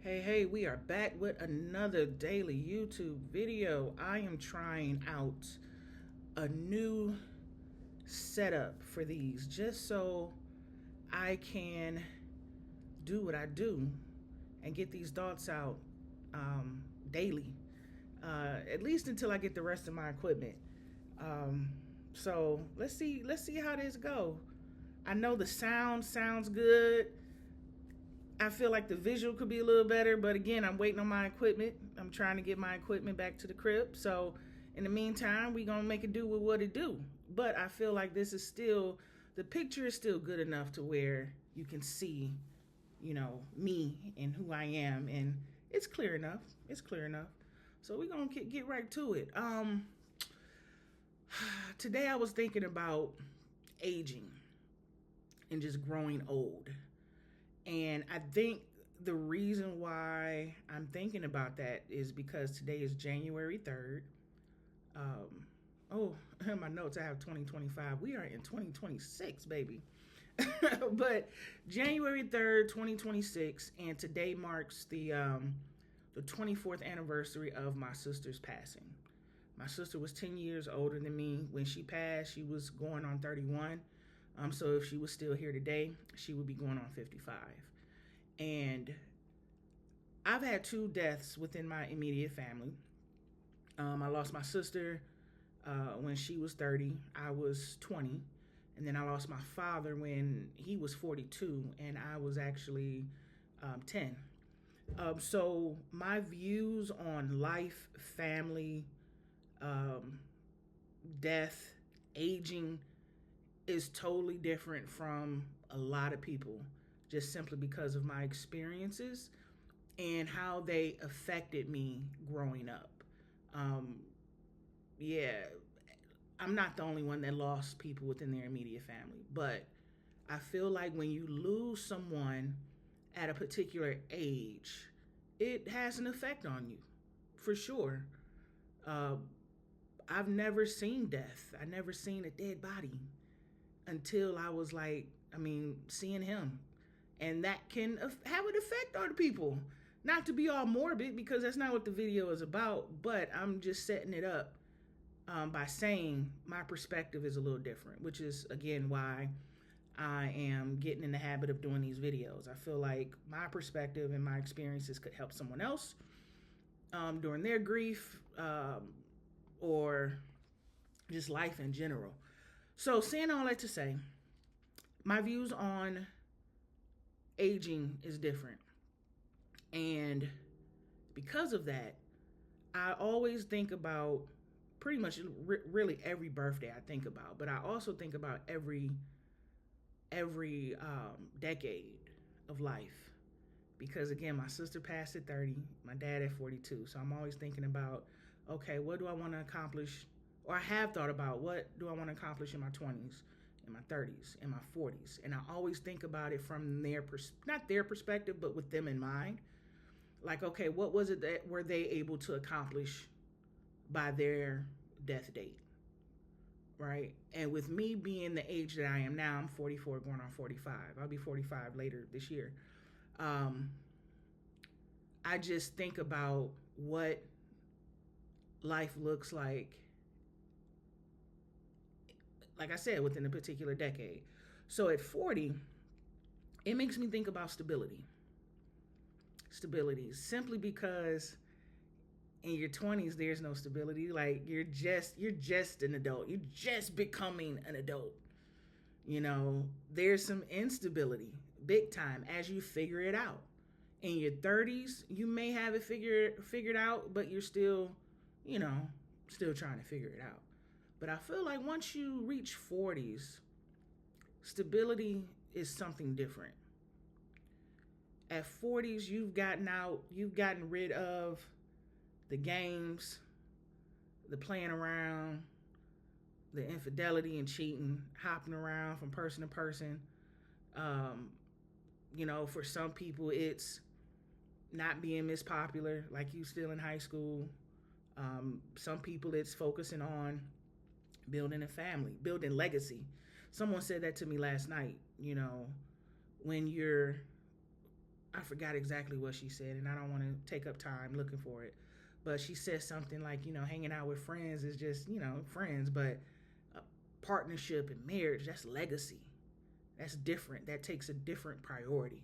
Hey, we are back with another daily YouTube video. I am trying out a new setup for these just so I can do what I do and get these thoughts out daily, at least until I get the rest of my equipment. So let's see how this go. I know the sound sounds good. I feel like the visual could be a little better, but again, I'm waiting on my equipment. I'm trying to get my equipment back to the crib. So in the meantime, we gonna make it do with what it do. But I feel like this is still, the picture is still good enough to where you can see, me and who I am, and it's clear enough. It's clear enough. So we're gonna get right to it. Today I was thinking about aging and just growing old. And I think the reason why I'm thinking about that is because today is January 3rd. Oh, in my notes, I have 2025. We are in 2026, baby. But January 3rd, 2026, and today marks the 24th anniversary of my sister's passing. My sister was 10 years older than me. When she passed, she was going on 31. So if she was still here today, she would be going on 55. And I've had two deaths within my immediate family. I lost my sister when she was 30. I was 20. And then I lost my father when he was 42, and I was actually 10. So my views on life, family, death, aging is totally different from a lot of people, just simply because of my experiences and how they affected me growing up. Yeah, I'm not the only one that lost people within their immediate family, but I feel like when you lose someone at a particular age, it has an effect on you, for sure. Uh, I've never seen death. I never seen a dead body until I was seeing him. And that can have an effect on people. Not to be all morbid, because that's not what the video is about, but I'm just setting it up by saying my perspective is a little different, which is, again, why I am getting in the habit of doing these videos. I feel like my perspective and my experiences could help someone else during their grief or just life in general. So, saying all that to say, my views on aging is different. And because of that, I always think about pretty much really every birthday I think about, but I also think about every decade of life. Because again, my sister passed at 30, my dad at 42. So I'm always thinking about, okay, what do I want to accomplish? Or I have thought about, what do I want to accomplish in my 20s, in my 30s, in my 40s? And I always think about it from not their perspective, but with them in mind. Like, okay, what was it that were they able to accomplish by their death date? Right? And with me being the age that I am now, I'm 44 going on 45. I'll be 45 later this year. I just think about what life looks like I said, within a particular decade. So at 40, it makes me think about stability. Stability, simply because in your 20s there's no stability. Like you're just an adult. You're just becoming an adult. There's some instability, big time, as you figure it out. In your 30s, you may have it figured out, but you're still, still trying to figure it out. But I feel like once you reach 40s, stability is something different. At 40s, you've gotten rid of the games, the playing around, the infidelity and cheating, hopping around from person to person. For some people, it's not being Miss Popular, like you still in high school. Some people, it's focusing on building a family, building legacy. Someone said that to me last night. When you're I forgot exactly what she said, and I don't want to take up time looking for it. But she said something like, hanging out with friends is just, friends, but a partnership and marriage, that's legacy. That's different. That takes a different priority.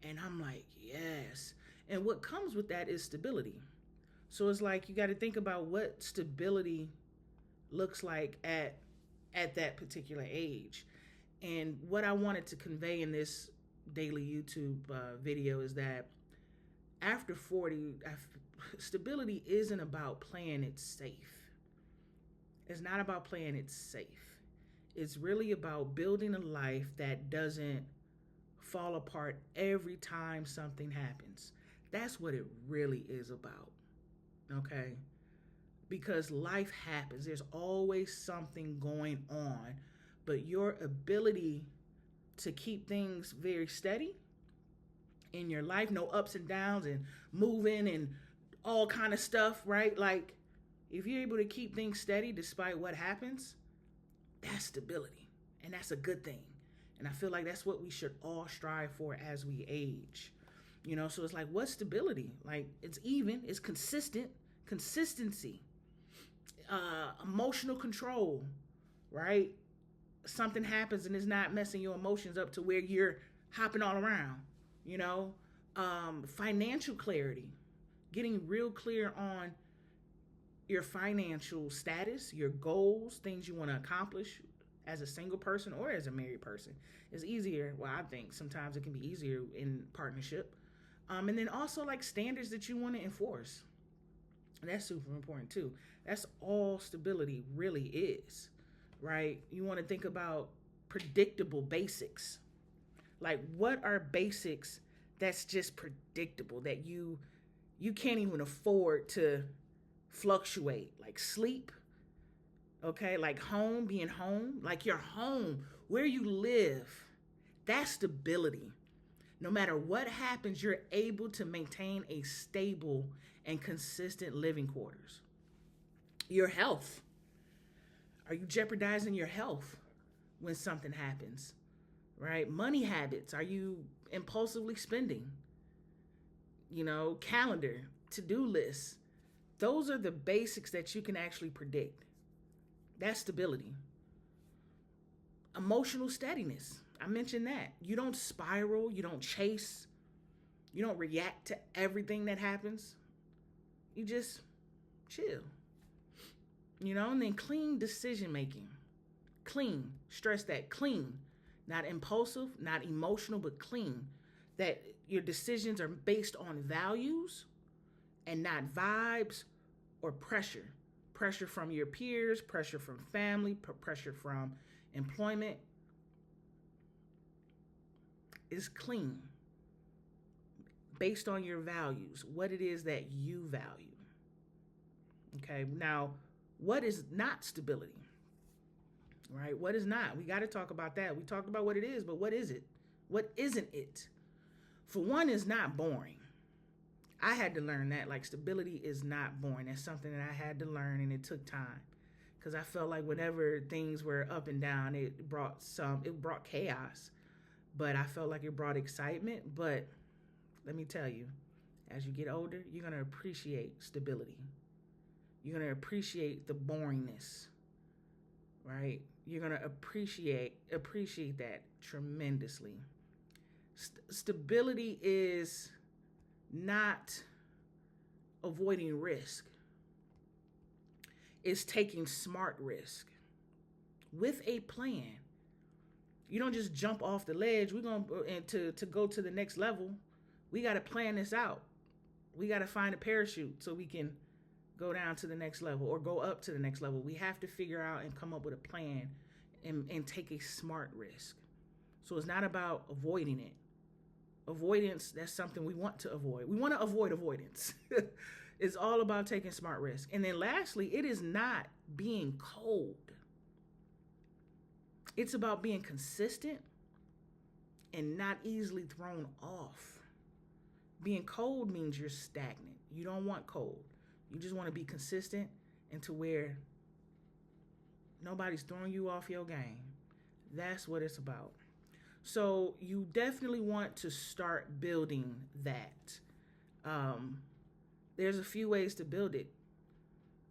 And I'm like, yes. And what comes with that is stability. So it's like you got to think about what stability looks like at that particular age. And what I wanted to convey in this daily YouTube video is that after 40, stability isn't about playing it safe. It's not about playing it safe. It's really about building a life that doesn't fall apart every time something happens. That's what it really is about. Okay? Because life happens. There's always something going on. But your ability to keep things very steady in your life, no ups and downs and moving and all kind of stuff, right? Like, if you're able to keep things steady despite what happens, that's stability. And that's a good thing. And I feel like that's what we should all strive for as we age. So it's like, what's stability? Like, it's even, it's consistent, consistency, emotional control, right? Something happens and it's not messing your emotions up to where you're hopping all around, financial clarity, getting real clear on your financial status, your goals, things you want to accomplish as a single person or as a married person. Is easier. Well, I think sometimes it can be easier in partnership. And then also like standards that you want to enforce. And that's super important too. That's all stability really is, right? You want to think about predictable basics. Like, what are basics that's just predictable, that you can't even afford to fluctuate? Like sleep, okay? Like being home, like your home, where you live, that's stability. No matter what happens, you're able to maintain a stable and consistent living quarters. Your health. Are you jeopardizing your health when something happens? Right? Money habits. Are you impulsively spending? Calendar, to-do lists. Those are the basics that you can actually predict. That's stability. Emotional steadiness. I mentioned that. You don't spiral. You don't chase. You don't react to everything that happens. You just chill. And then clean decision making. Clean. Stress that. Clean. Not impulsive, not emotional, but clean. That your decisions are based on values and not vibes or pressure. Pressure from your peers, pressure from family, pressure from employment. Is clean. Based on your values, what it is that you value. Okay, now, what is not stability? Right? What is not? We got to talk about that. We talked about what it is, but what is it? What isn't it? For one, it's not boring. I had to learn that. Like, stability is not boring. That's something that I had to learn, and it took time. Because I felt like whenever things were up and down, it brought chaos. But I felt like it brought excitement. But let me tell you, as you get older, you're going to appreciate stability. You're going to appreciate the boringness, right? You're going to appreciate that tremendously. Stability is not avoiding risk. It's taking smart risk with a plan. You don't just jump off the ledge. We're going to go to the next level. We got to plan this out. We got to find a parachute so we can go down to the next level or go up to the next level. We have to figure out and come up with a plan and take a smart risk. So it's not about avoiding it. Avoidance, that's something we want to avoid. We want to avoid avoidance. It's all about taking smart risk. And then lastly, it is not being cold. It's about being consistent and not easily thrown off. Being cold means you're stagnant. You don't want cold. You just want to be consistent and to where nobody's throwing you off your game. That's what it's about. So you definitely want to start building that. Um, there's a few ways to build it.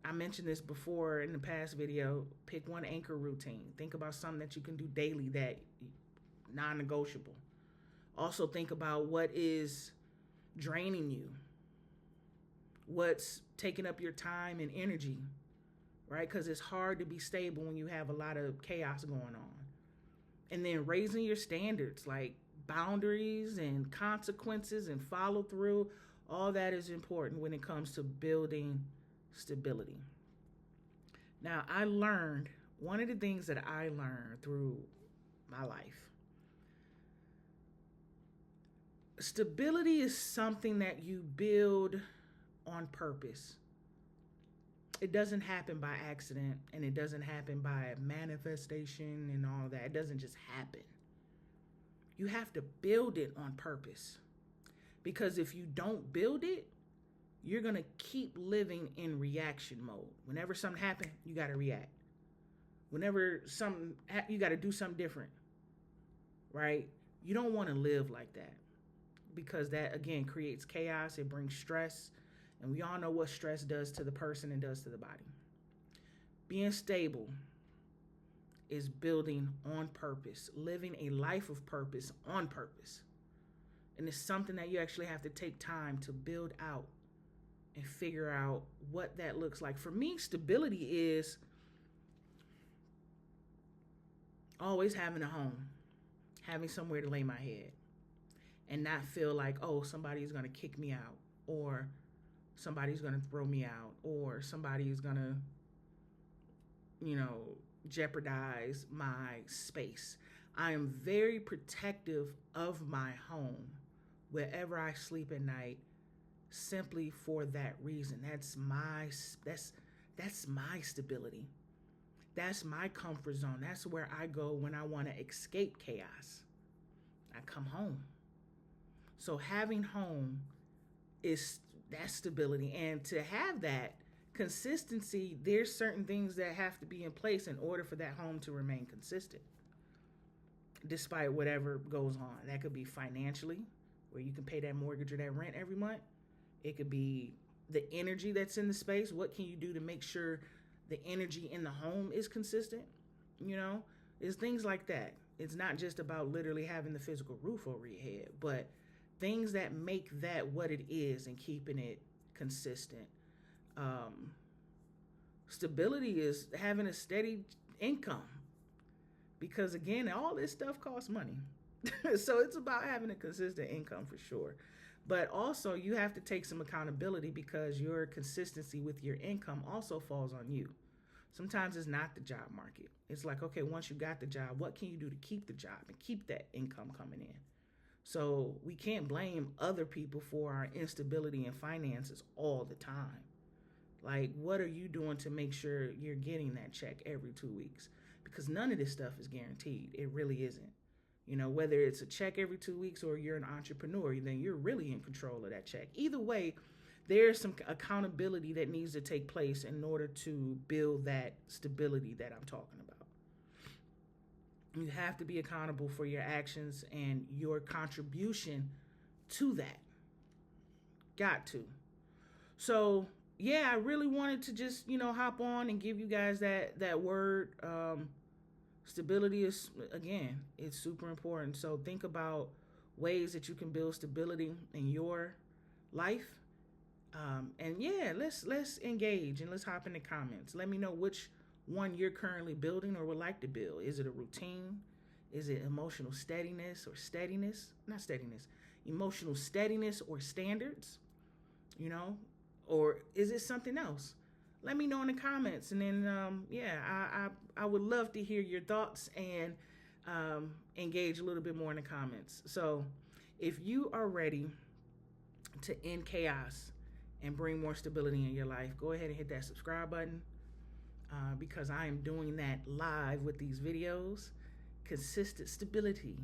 I mentioned this before in the past video. Pick one anchor routine. Think about something that you can do daily that non-negotiable. Also think about what is draining you, what's taking up your time and energy, right? Because it's hard to be stable when you have a lot of chaos going on. And then raising your standards, like boundaries and consequences and follow through, all that is important when it comes to building stability. Now, one of the things that I learned through my life, stability is something that you build on purpose. It doesn't happen by accident, and it doesn't happen by manifestation and all that. It doesn't just happen. You have to build it on purpose. Because if you don't build it, you're going to keep living in reaction mode. Whenever something happens, you got to react. Whenever you got to do something different, right? You don't want to live like that, because that, again, creates chaos. It brings stress. And we all know what stress does to the person and does to the body. Being stable is building on purpose, living a life of purpose on purpose. And it's something that you actually have to take time to build out and figure out what that looks like. For me, stability is always having a home, having somewhere to lay my head, and not feel like, oh, somebody's going to kick me out, or somebody's going to throw me out, or somebody's going to, jeopardize my space. I am very protective of my home wherever I sleep at night, simply for that reason. That's my stability. That's my comfort zone. That's where I go when I want to escape chaos. I come home. So having home is that stability. And to have that consistency, there's certain things that have to be in place in order for that home to remain consistent, despite whatever goes on. That could be financially, where you can pay that mortgage or that rent every month. It could be the energy that's in the space. What can you do to make sure the energy in the home is consistent? It's things like that. It's not just about literally having the physical roof over your head, but things that make that what it is and keeping it consistent. Stability is having a steady income, because again, all this stuff costs money. So it's about having a consistent income for sure. But also you have to take some accountability, because your consistency with your income also falls on you. Sometimes it's not the job market. It's like, okay, once you got the job, what can you do to keep the job and keep that income coming in? So we can't blame other people for our instability in finances all the time. Like, what are you doing to make sure you're getting that check every 2 weeks? Because none of this stuff is guaranteed. It really isn't. Whether it's a check every 2 weeks or you're an entrepreneur, then you're really in control of that check. Either way, there's some accountability that needs to take place in order to build that stability that I'm talking about. You have to be accountable for your actions and your contribution to that. Got to. So, yeah, I really wanted to just, hop on and give you guys that word. Stability is, again, it's super important. So think about ways that you can build stability in your life. And yeah, let's engage and let's hop in the comments. Let me know which one you're currently building or would like to build. Is it a routine? Is it emotional steadiness or steadiness? Not steadiness. Emotional steadiness or standards? Or is it something else? Let me know in the comments, and then I would love to hear your thoughts and engage a little bit more in the comments. So if you are ready to end chaos and bring more stability in your life, go ahead and hit that subscribe button, because I am doing that live with these videos. Consistent stability.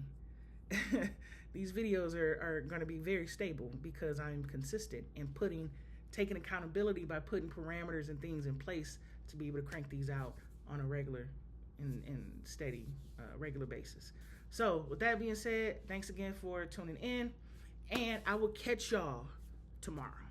These videos are going to be very stable because I'm consistent in taking accountability by putting parameters and things in place to be able to crank these out on a regular and steady regular basis. So, with that being said, thanks again for tuning in, and I will catch y'all tomorrow.